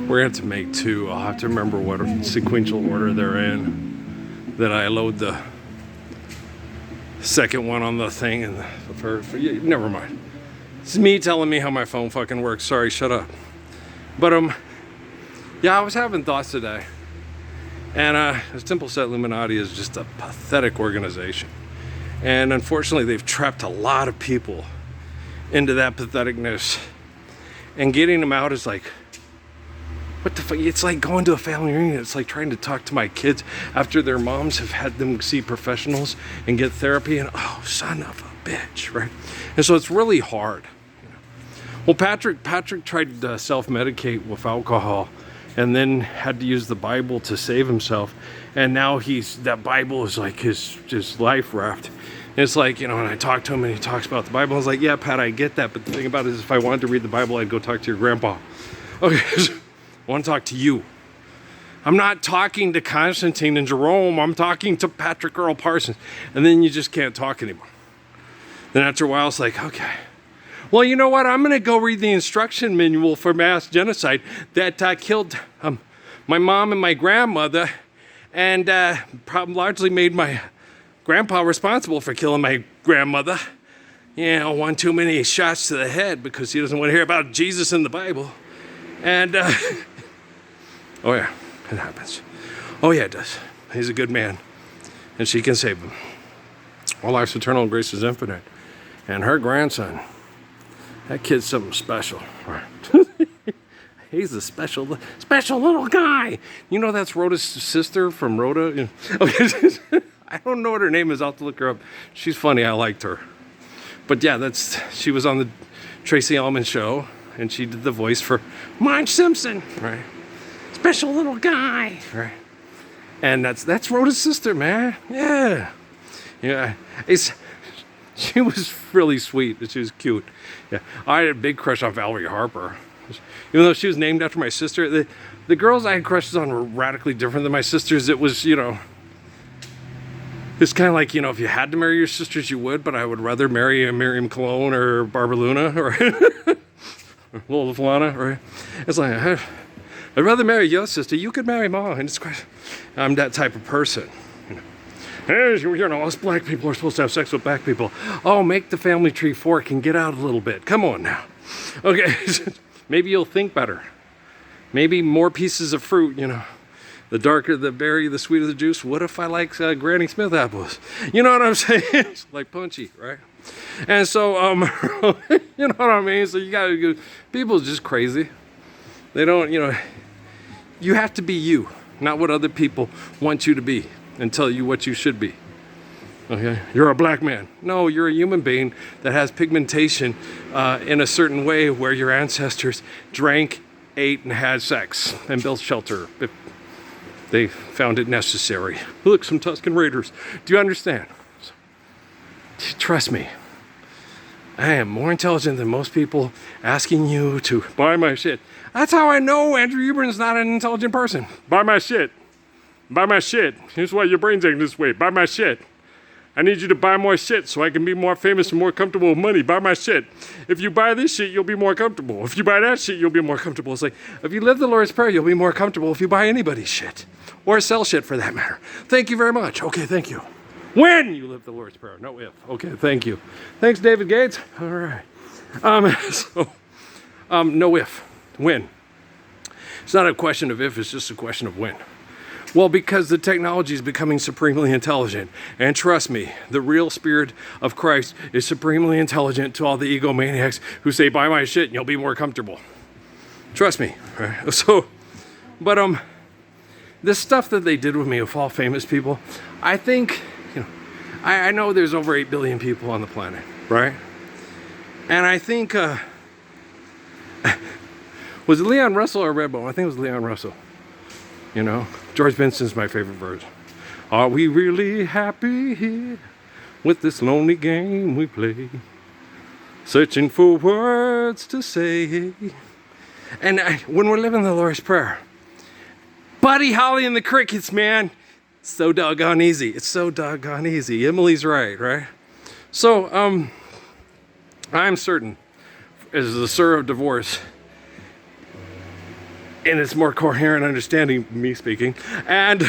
We're going to have to make two. I'll have to remember what sequential order they're in. That I load the second one on the thing and the first. Yeah, never mind. It's me telling me how my phone fucking works. Sorry, shut up. But yeah, I was having thoughts today. And Temple Set Illuminati is just a pathetic organization. And unfortunately, they've trapped a lot of people into that patheticness. And getting them out is like, what the fuck? It's like going to a family reunion. It's like trying to talk to my kids after their moms have had them see professionals and get therapy. And oh, son of a bitch, right? And so it's really hard. Well, Patrick tried to self-medicate with alcohol and then had to use the Bible to save himself. And now that Bible is like his life raft. And it's like, and I talk to him and he talks about the Bible. I was like, yeah, Pat, I get that. But the thing about it is if I wanted to read the Bible, I'd go talk to your grandpa. Okay, I want to talk to you. I'm not talking to Constantine and Jerome. I'm talking to Patrick Earl Parsons. And then you just can't talk anymore. Then after a while, it's like, okay. Well, you know what? I'm going to go read the instruction manual for mass genocide that killed my mom and my grandmother and largely made my grandpa responsible for killing my grandmother. One too many shots to the head because he doesn't want to hear about Jesus in the Bible. And, oh yeah, it happens. Oh yeah, it does. He's a good man. And she can save him. All life's eternal and grace is infinite. And her grandson, that kid's something special. He's a special little guy. That's Rhoda's sister from Rhoda. I don't know what her name is. I'll have to look her up. She's funny. I liked her. But yeah, she was on the Tracy Ullman show, and she did the voice for Marge Simpson. Right. Special little guy. Right. And that's Rhoda's sister, man. Yeah. Yeah. She was really sweet. She was cute. Yeah, I had a big crush on Valerie Harper. Even though she was named after my sister, the girls I had crushes on were radically different than my sisters. It was, it's kind of like, if you had to marry your sisters, you would, but I would rather marry a Miriam Cologne or Barbara Luna or Lola Falana, right? It's like, I'd rather marry your sister. You could marry mine. And I'm that type of person. Hey, us black people are supposed to have sex with black people. Oh, make the family tree fork and get out a little bit. Come on now. Okay, maybe you'll think better. Maybe more pieces of fruit, The darker the berry, the sweeter the juice. What if I like Granny Smith apples? You know what I'm saying? It's like punchy, right? And so, you know what I mean? So you gotta go, people are just crazy. They don't, you have to be you, not what other people want you to be. And tell you what you should be. Okay, you're a black man. No, you're a human being that has pigmentation in a certain way where your ancestors drank, ate, and had sex and built shelter if they found it necessary. Look, some Tusken Raiders. Do you understand? Trust me. I am more intelligent than most people asking you to buy my shit. That's how I know Andrew Hubern's not an intelligent person. Buy my shit. Buy my shit. Here's why your brain's acting this way. Buy my shit. I need you to buy more shit so I can be more famous and more comfortable with money. Buy my shit. If you buy this shit, you'll be more comfortable. If you buy that shit, you'll be more comfortable. It's like, if you live the Lord's Prayer, you'll be more comfortable if you buy anybody's shit. Or sell shit for that matter. Thank you very much. Okay, thank you. When you live the Lord's Prayer, no if. Okay, thank you. Thanks, David Gates. All right. No if. When. It's not a question of if, it's just a question of when. Well, because the technology is becoming supremely intelligent. And trust me, the real spirit of Christ is supremely intelligent to all the egomaniacs who say, buy my shit and you'll be more comfortable. Trust me. Right? So, but this stuff that they did with me with all famous people, I think, I know there's over 8 billion people on the planet, right? And I think, was it Leon Russell or Redbone? I think it was Leon Russell. George Benson's my favorite verse. Are we really happy here with this lonely game we play? Searching for words to say. And when we're living the Lord's Prayer, Buddy Holly and the Crickets, man, so doggone easy. It's so doggone easy. Emily's right? So, I'm certain, as the Sir of Divorce, and it's more coherent understanding, me speaking. And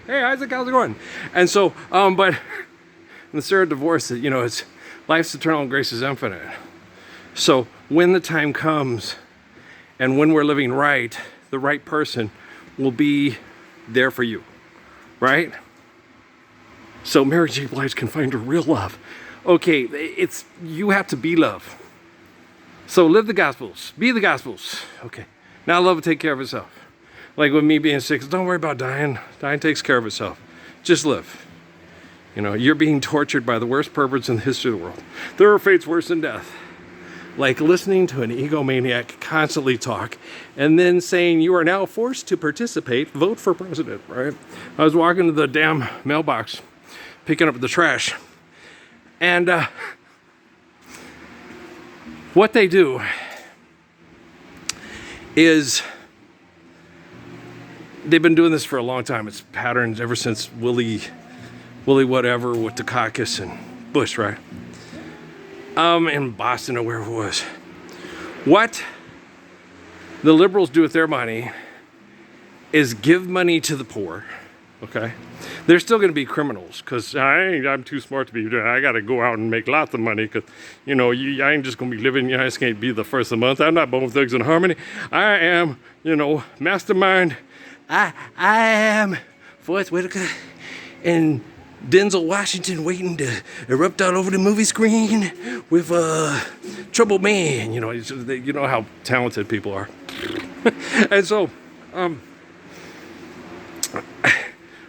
hey, Isaac, how's it going? And so, but in the spirit of divorce, you know, it's life's eternal and grace is infinite. So when the time comes and when we're living right, the right person will be there for you, right? So Mary J. Blige can find her real love. Okay, it's, you have to be love. So live the Gospels, be the Gospels. Okay, now love will take care of itself. Like with me being sick, don't worry about dying. Dying takes care of itself. Just live. You know, you're being tortured by the worst perverts in the history of the world. There are fates worse than death. Like listening to an egomaniac constantly talk and then saying you are now forced to participate, vote for president, right? I was walking to the damn mailbox, picking up the trash. And what they do is they've been doing this for a long time. It's patterns ever since Willie whatever with Dukakis and Bush, right? In Boston or wherever it was. What the liberals do with their money is give money to the poor, okay? They're still gonna be criminals because I'm too smart to be doing. I gotta go out and make lots of money because, you know, I ain't just gonna be living, you know, I just can't be the first of the month. I'm not Bone Thugs and Harmony. I am, you know, mastermind. I am Forrest Whitaker and Denzel Washington waiting to erupt all over the movie screen with Troubled Man. You know how talented people are. And so,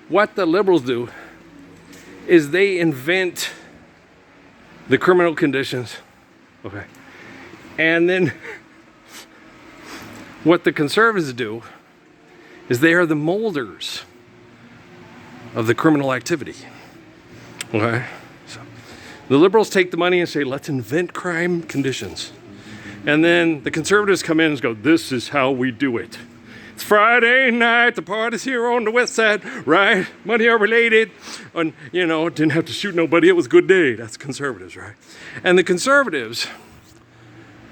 what the liberals do is they invent the criminal conditions, okay? And then what the conservatives do is they are the molders of the criminal activity. Okay, so the liberals take the money and say, let's invent crime conditions. And then the conservatives come in and go, this is how we do it. It's Friday night, the party's here on the west side, right? Money are related. And, you know, didn't have to shoot nobody, it was a good day. That's conservatives, right? And the conservatives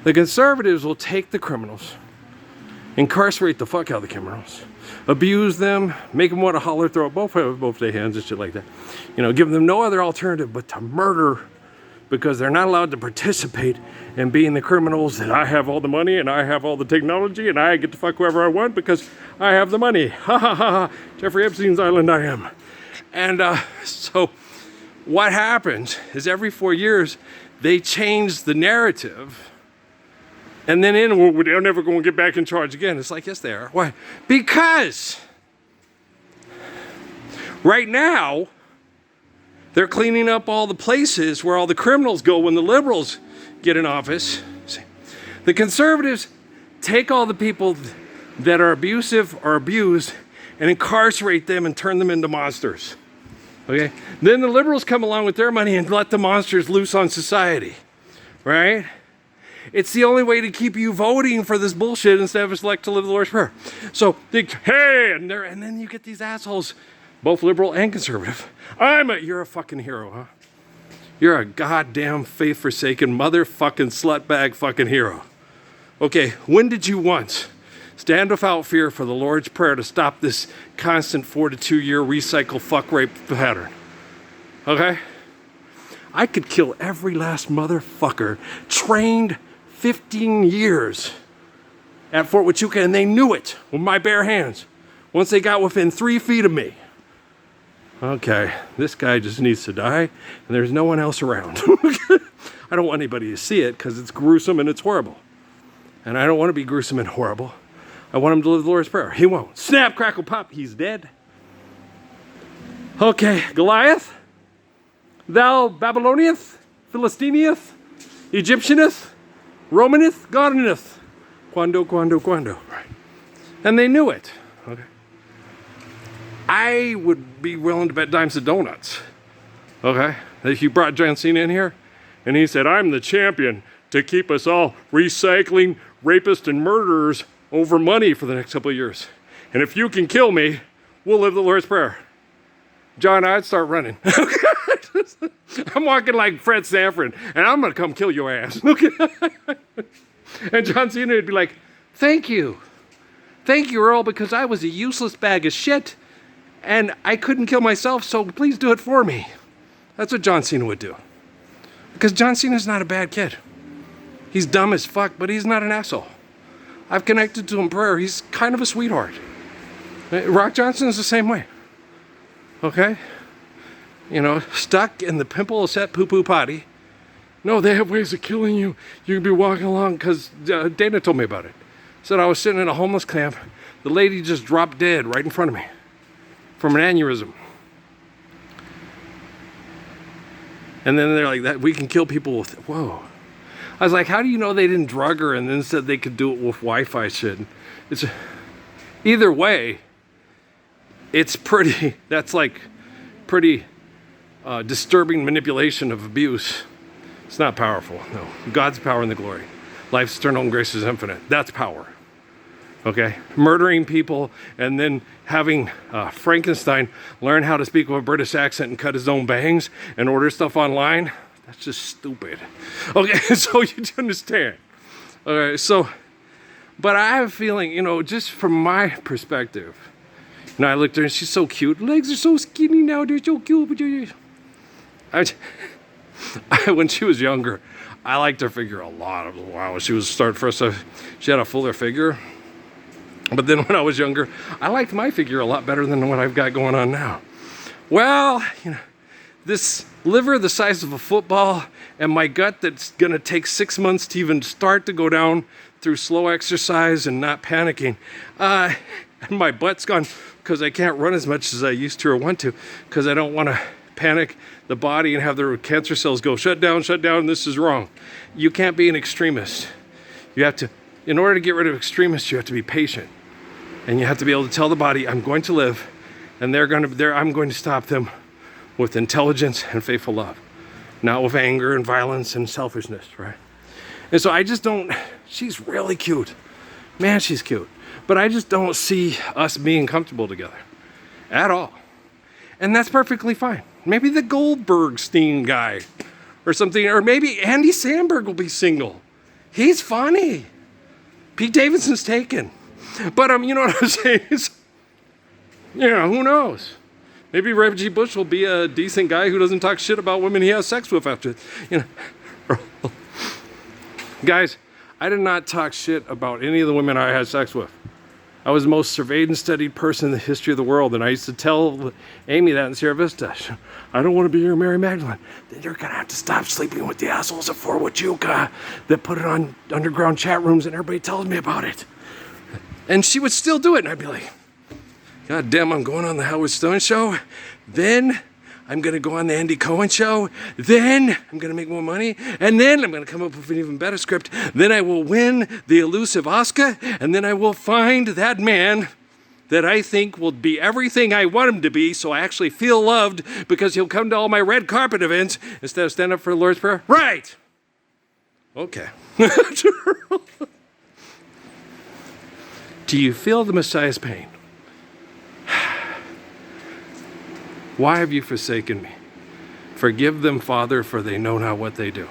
will take the criminals, incarcerate the fuck out of the criminals, abuse them, make them want to holler, throw up both their hands and shit like that. You know, give them no other alternative but to murder because they're not allowed to participate in being the criminals that I have all the money and I have all the technology and I get to fuck whoever I want because I have the money. Ha ha ha. Jeffrey Epstein's island I am. And so what happens is every 4 years they change the narrative. And then they're never going to get back in charge again. It's like, yes, they are. Why? Because right now, they're cleaning up all the places where all the criminals go when the liberals get in office. The conservatives take all the people that are abusive or abused and incarcerate them and turn them into monsters. Okay? Then the liberals come along with their money and let the monsters loose on society. Right? It's the only way to keep you voting for this bullshit instead of elect to live the Lord's Prayer. So, hey, and then you get these assholes, both liberal and conservative. You're a fucking hero, huh? You're a goddamn faith-forsaken motherfucking slutbag fucking hero. Okay, when did you once stand without fear for the Lord's Prayer to stop this constant 4 to 2 year recycle fuck rape pattern? Okay? I could kill every last motherfucker trained 15 years at Fort Huachuca, and they knew it with my bare hands once they got within 3 feet of me. Okay, this guy just needs to die, and there's no one else around. I don't want anybody to see it because it's gruesome and it's horrible. And I don't want to be gruesome and horrible. I want him to live the Lord's Prayer. He won't. Snap, crackle, pop, he's dead. Okay, Goliath, thou Babyloniath, Philistiniath, Egyptianeth, Romaneth, Godineth, quando. Right. And they knew it. Okay. I would be willing to bet dimes and donuts. Okay. If you brought John Cena in here and he said, I'm the champion to keep us all recycling rapists and murderers over money for the next couple of years. And if you can kill me, we'll live the Lord's Prayer. John, I'd start running. I'm walking like Fred Sanford, and I'm going to come kill your ass. And John Cena would be like, thank you. Thank you, Earl, because I was a useless bag of shit and I couldn't kill myself, so please do it for me. That's what John Cena would do. Because John Cena's not a bad kid. He's dumb as fuck, but he's not an asshole. I've connected to him in prayer. He's kind of a sweetheart. Rock Johnson is the same way. Okay? You know, stuck in the pimple set poo-poo potty. No, they have ways of killing you. You can be walking along, because Dana told me about it. Said I was sitting in a homeless camp. The lady just dropped dead right in front of me from an aneurysm. And then they're like, that we can kill people with, whoa. I was like, how do you know they didn't drug her and then said they could do it with Wi-Fi shit? It's either way, it's pretty, that's like pretty disturbing manipulation of abuse. It's not powerful, no. God's power and the glory. Life's eternal and grace is infinite. That's power. Okay? Murdering people and then having Frankenstein learn how to speak with a British accent and cut his own bangs and order stuff online. That's just stupid. Okay, so you understand. Okay, so, but I have a feeling, you know, just from my perspective, you know, I looked at her and she's so cute. Legs are so skinny now, they're so cute. When she was younger, I liked her figure a lot. Wow, she was starting first. She had a fuller figure. But then when I was younger, I liked my figure a lot better than what I've got going on now. Well, you know, this liver the size of a football and my gut that's gonna take 6 months to even start to go down through slow exercise and not panicking. And my butt's gone because I can't run as much as I used to or want to because I don't want to panic the body and have the cancer cells go shut down, this is wrong. You can't be an extremist. You have to, in order to get rid of extremists, you have to be patient. And you have to be able to tell the body, I'm going to live, and I'm going to stop them with intelligence and faithful love, not with anger and violence and selfishness, right? And so I just don't, she's really cute. Man, she's cute. But I just don't see us being comfortable together at all. And that's perfectly fine. Maybe the Goldbergstein guy or something, or maybe Andy Samberg will be single. He's funny. Pete Davidson's taken. But you know what I'm saying? You know, who knows? Maybe Reggie Bush will be a decent guy who doesn't talk shit about women he has sex with after, you know. Guys, I did not talk shit about any of the women I had sex with. I was the most surveyed and studied person in the history of the world, and I used to tell Amy that in Sierra Vista. I don't want to be your Mary Magdalene. Then you're going to have to stop sleeping with the assholes at Fort Huachuca that put it on underground chat rooms, and everybody tells me about it. And she would still do it, and I'd be like, God damn, I'm going on the Howard Stern show. Then I'm going to go on the Andy Cohen show. Then I'm going to make more money. And then I'm going to come up with an even better script. Then I will win the elusive Oscar. And then I will find that man that I think will be everything I want him to be, so I actually feel loved because he'll come to all my red carpet events instead of stand up for the Lord's Prayer. Right. Okay. Do you feel the Messiah's pain? Why have you forsaken me? Forgive them, Father, for they know not what they do.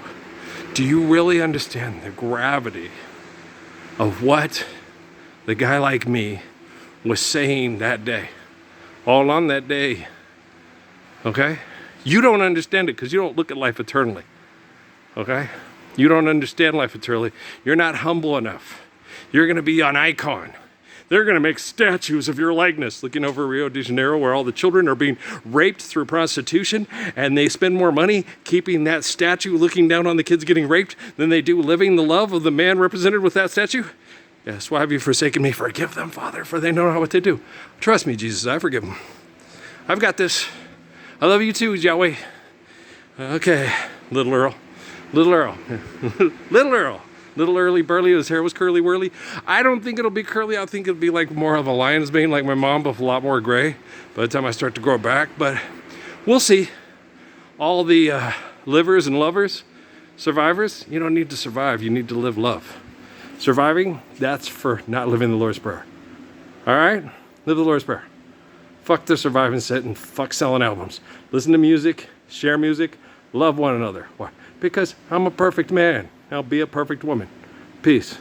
Do you really understand the gravity of what the guy like me was saying that day? All on that day. Okay? You don't understand it because you don't look at life eternally. Okay? You don't understand life eternally. You're not humble enough. You're going to be an icon. They're going to make statues of your likeness looking over Rio de Janeiro where all the children are being raped through prostitution, and they spend more money keeping that statue looking down on the kids getting raped than they do living the love of the man represented with that statue. Yes, why have you forsaken me? Forgive them, Father, for they know not what they do. Trust me, Jesus, I forgive them. I've got this. I love you too, Yahweh. Okay, little Earl. Little Earl. Little Earl. Little early burly, his hair was curly whirly. I don't think it'll be curly. I think it'll be like more of a lion's mane like my mom, but a lot more gray by the time I start to grow back. But we'll see. All the livers and lovers, survivors, you don't need to survive. You need to live love. Surviving, that's for not living the Lord's Prayer. All right? Live the Lord's Prayer. Fuck the surviving set and fuck selling albums. Listen to music, share music, love one another. Why? Because I'm a perfect man. I'll be a perfect woman. Peace.